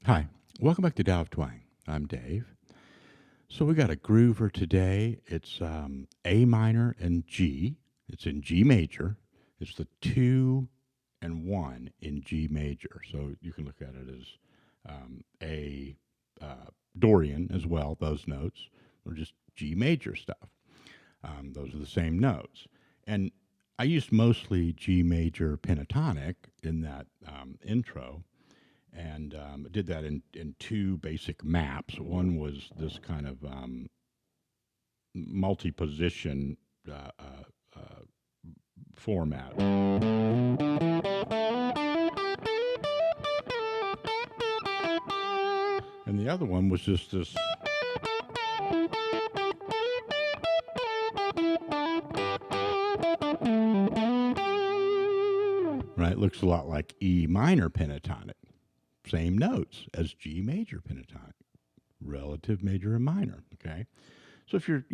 Hi, welcome back to Tao of Twang. I'm Dave. So we got a groover today. It's A minor and G. It's in G major. It's the 2 and 1 in G major. So you can look at it as A Dorian as well, those notes, or just G major stuff. Those are the same notes. And I used mostly G major pentatonic in that intro, and did that in two basic maps. One was this kind of multi-position format, and the other one was just this. Right, looks a lot like E minor pentatonic. Same notes as G major pentatonic, relative major and minor. Okay, so if you're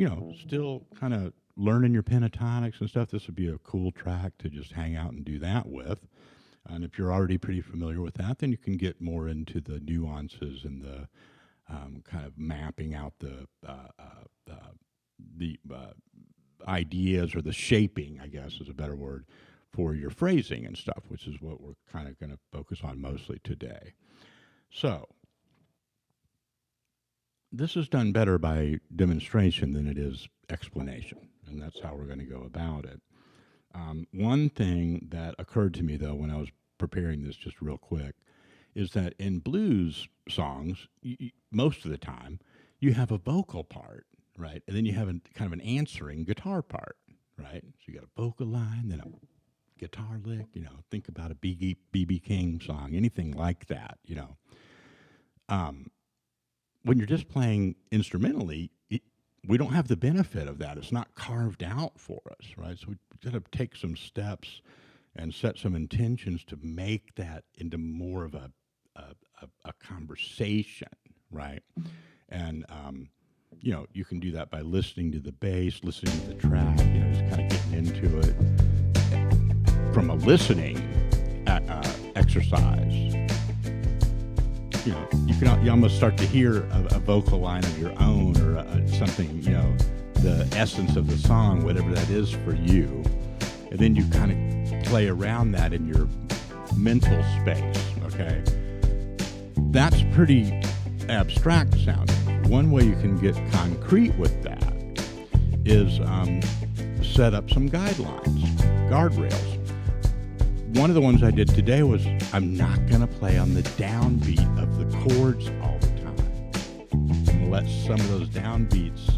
still kind of learning your pentatonics and stuff, this would be a cool track to just hang out and do that with. And if you're already pretty familiar with that, then you can get more into the nuances and the kind of mapping out the ideas, or the shaping, I guess is a better word, for your phrasing and stuff, which is what we're kind of going to focus on mostly today. So, this is done better by demonstration than it is explanation, and that's how we're going to go about it. One thing that occurred to me, though, when I was preparing this just real quick, is that in blues songs, most of the time, you have a vocal part, right? And then you have kind of an answering guitar part, right? So you got a vocal line, then a guitar lick, think about a B.B. King song, anything like that, when you're just playing instrumentally, we don't have the benefit of that. It's not carved out for us, right? So we've got to take some steps and set some intentions to make that into more of a conversation, right? And you can do that by listening to the bass, listening to the track, just kind of getting into it from a listening exercise. You almost start to hear a vocal line of your own, or something, the essence of the song, whatever that is for you. And then you kind of play around that in your mental space, okay? That's pretty abstract sounding. One way you can get concrete with that is set up some guidelines, guardrails. One of the ones I did today was I'm not going to play on the downbeat of the chords all the time. I'm going to let some of those downbeats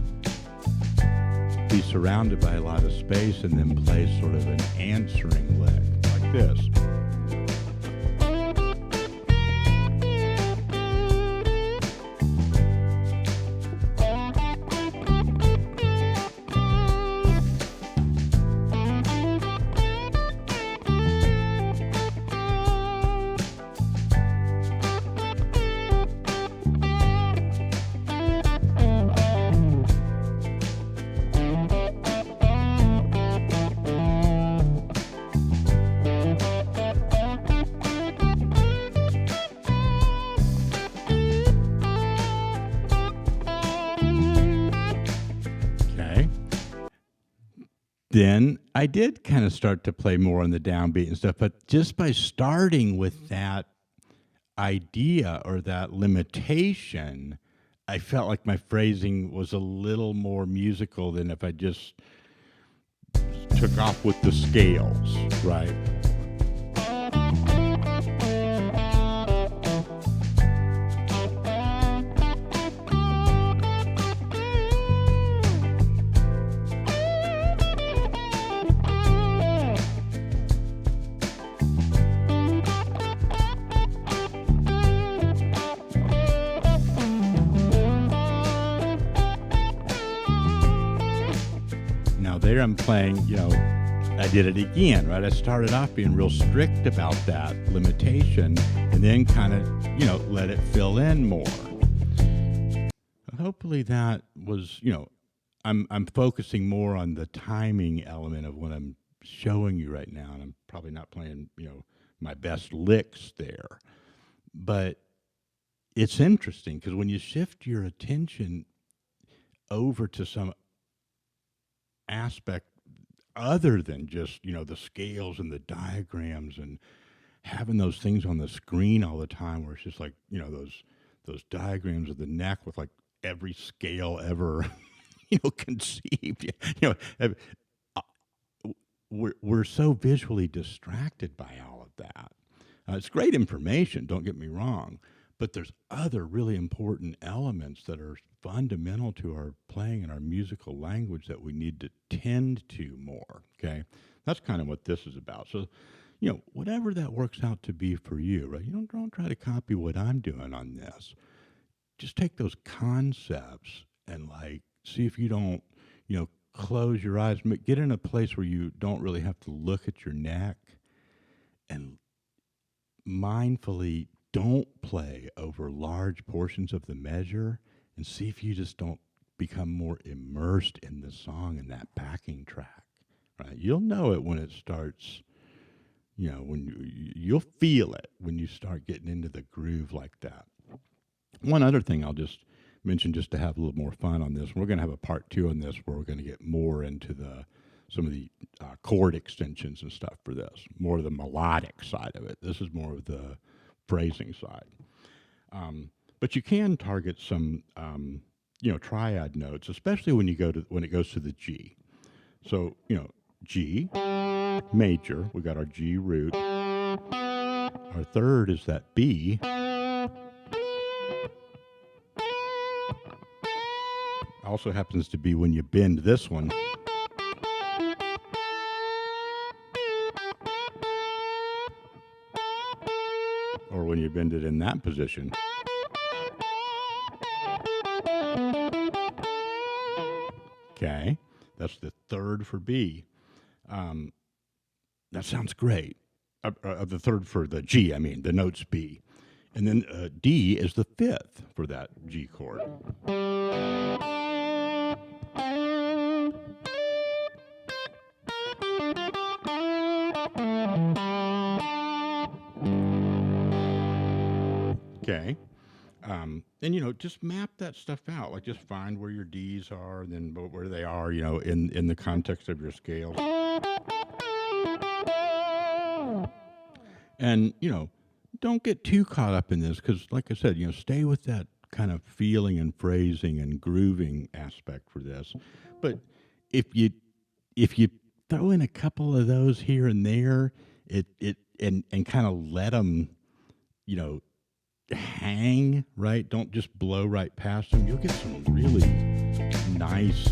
be surrounded by a lot of space, and then play sort of an answering lick like this. Then I did kind of start to play more on the downbeat and stuff, but just by starting with that idea or that limitation, I felt like my phrasing was a little more musical than if I just took off with the scales, right? There I'm playing, I did it again, right? I started off being real strict about that limitation, and then kind of, let it fill in more. Hopefully that was, I'm focusing more on the timing element of what I'm showing you right now, and I'm probably not playing, my best licks there. But it's interesting because when you shift your attention over to some aspect other than just, the scales and the diagrams and having those things on the screen all the time where it's just like, those diagrams of the neck with like every scale ever, conceived. Uh, we're so visually distracted by all of that. It's great information, don't get me wrong, but there's other really important elements that are fundamental to our playing and our musical language that we need to tend to more. Okay, that's kind of what this is about. So, whatever that works out to be for you, right? You don't try to copy what I'm doing on this. Just take those concepts and like see if you don't, close your eyes, get in a place where you don't really have to look at your neck and mindfully don't play over large portions of the measure and see if you just don't become more immersed in the song and that backing track, right? You'll know it when it starts, when you'll feel it when you start getting into the groove like that. One other thing I'll just mention just to have a little more fun on this, we're going to have a part 2 on this where we're going to get more into some of the chord extensions and stuff for this, more of the melodic side of it. This is more of the phrasing side. But you can target some, triad notes, especially when it goes to the G. So, G, major, we got our G root. Our third is that B. Also happens to be when you bend this one. Or when you bend it in that position. Okay, that's the third for B. That sounds great. The third for the G, the note's B. And then D is the fifth for that G chord. Okay. And, just map that stuff out. Like, just find where your Ds are, and then where they are, in the context of your scales. And, don't get too caught up in this because, like I said, stay with that kind of feeling and phrasing and grooving aspect for this. But if you throw in a couple of those here and there, and kind of let them, hang, right? Don't just blow right past them. You'll get some really nice,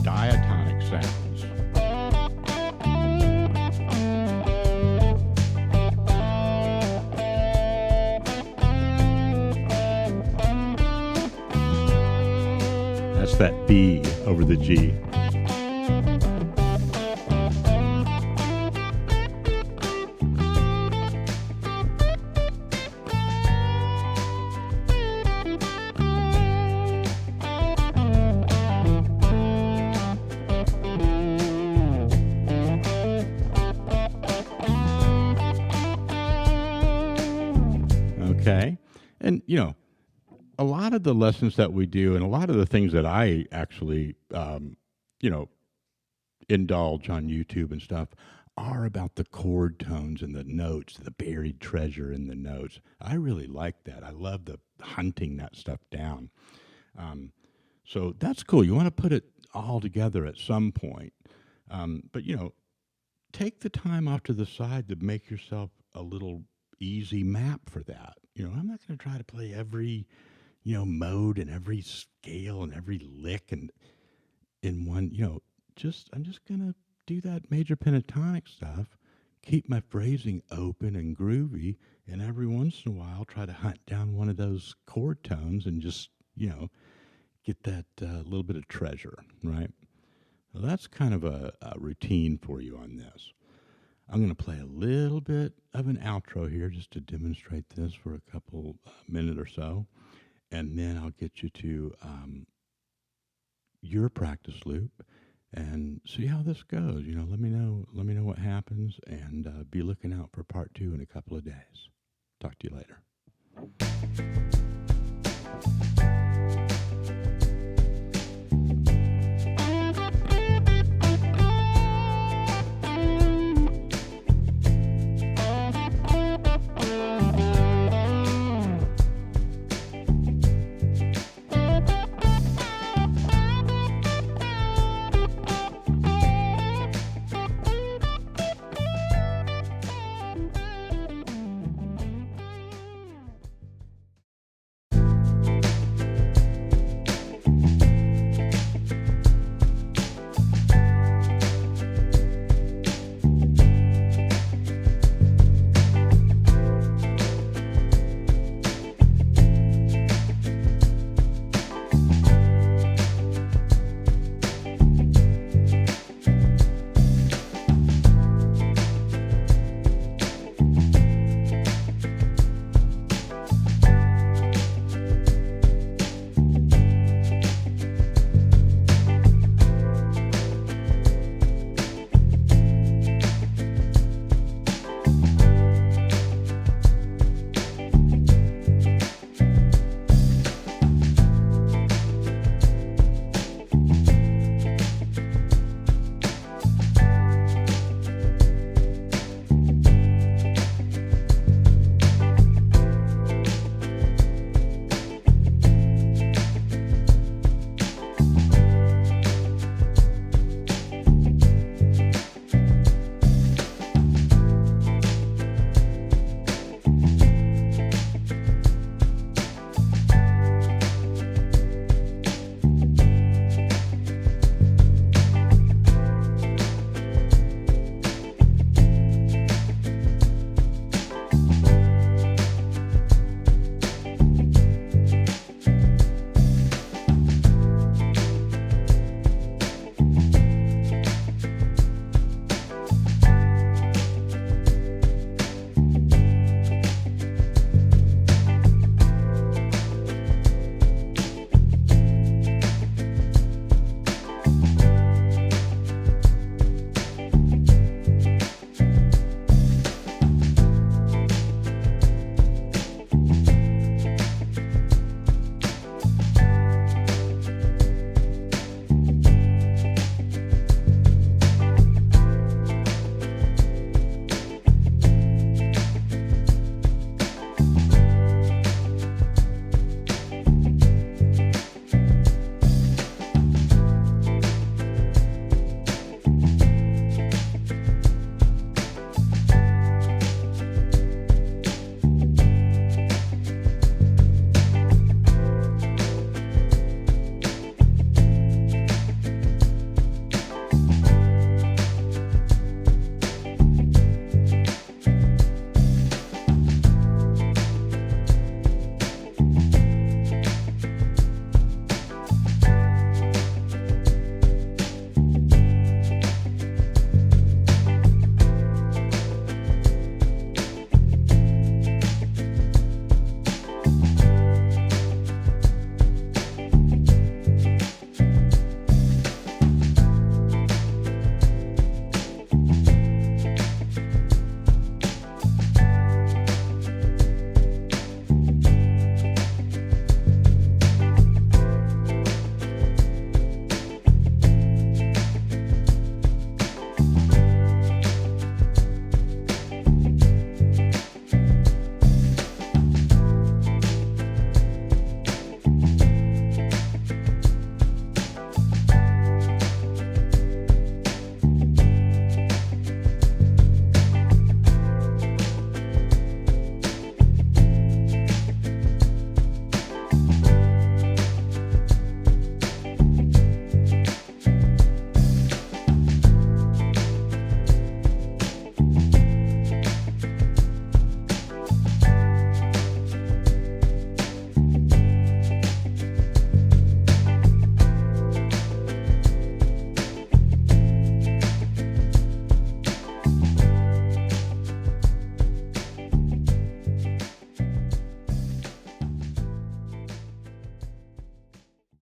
diatonic sounds. That's that B over the G. Okay. And, a lot of the lessons that we do and a lot of the things that I actually, indulge on YouTube and stuff are about the chord tones and the notes, the buried treasure in the notes. I really like that. I love the hunting that stuff down. So that's cool. You want to put it all together at some point. But, take the time off to the side to make yourself a little easy map for that. I'm not going to try to play every, mode and every scale and every lick and in one, I'm just going to do that major pentatonic stuff, keep my phrasing open and groovy, and every once in a while try to hunt down one of those chord tones and just, get that little bit of treasure, right? Well, that's kind of a routine for you on this. I'm going to play a little bit of an outro here just to demonstrate this for a couple minutes or so, and then I'll get you to your practice loop and see how this goes. Let me know what happens, and be looking out for part 2 in a couple of days. Talk to you later.